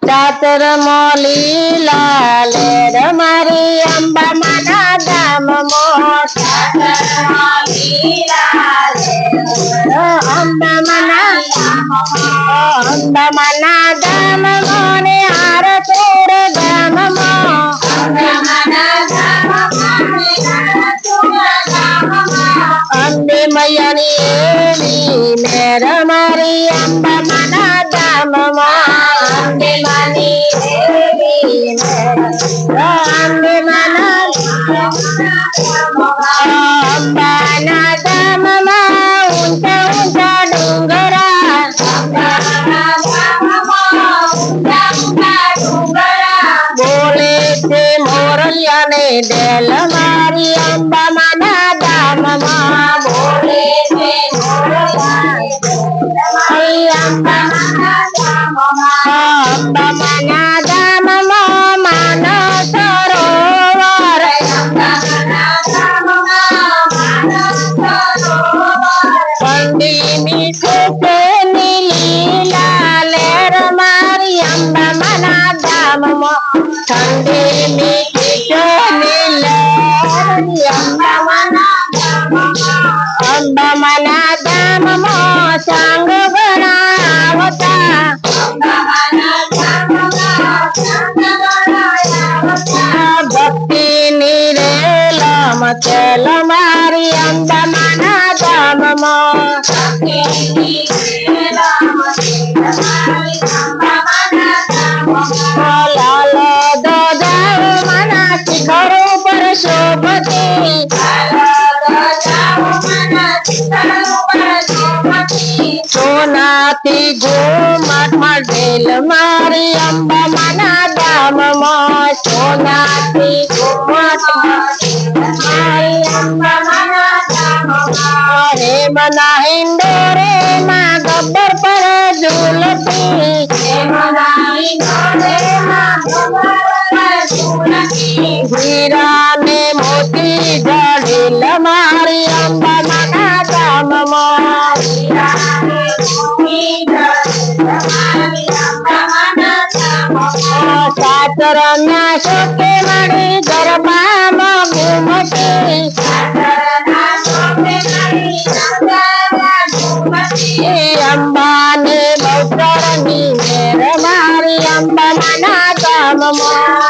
ચાતર લીલા લેર મારી અંબા માના ધામ અંબા માના ધામ મોને હાર ચોર ધામ અંબે મૈયાની એવી મેર મારી અંબા માના ધામ અંબે માની એવી અંબે માના અંબાના ધામમાં ઊંચા ઊંચા ડુંગરા બોલે છે મોરલિયા ને ડેલ મારી અંબા માના ધામમાં બોલે છે અંબા માના ધામમાં માનવ સરોવર પંડીની છોકરી લીલા લેર મારી અંબા માના ધામમાં ઠંડીની ખીચોની લેર અંબા માના ધામમાં સાંગ ગણાવતા ભક્તિની રેલમ ચેલ મારી અંબા માના ધામમાં લાલ દોદાવ માના શિખર ઉપર શોભતી સોનાથી ઘુમટમાં ઢેલ મારી અંબા માના ધામમાં સોનાથી ઘુમટમાં મારી અંબા માના ધામમાં હેમના હિંડોરે માં ગબ્બર પર ઝૂલતી હીરા ને મોતી જડેલ મારી અંબા માના ધામમાં સાતર ના શોકે મળી ગરબામાં ઘૂમતી અંબા ને બહુચરની મેર મારી અંબા માના ધામમાં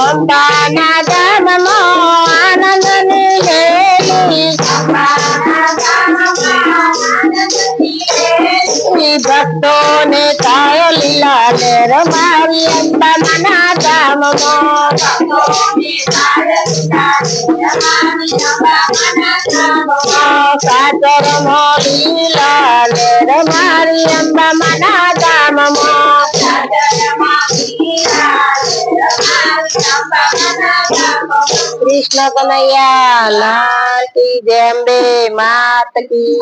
અંબાના ધામમાં આનંદની લેલી ભક્તોને થાય લીલા લેર મારી અંબા માના ધામમાં સાતર લીલા લેર મારી અંબા માના ધામમાં કૃષ્ણ કનૈયા લાલ કી જય અંબે માત કી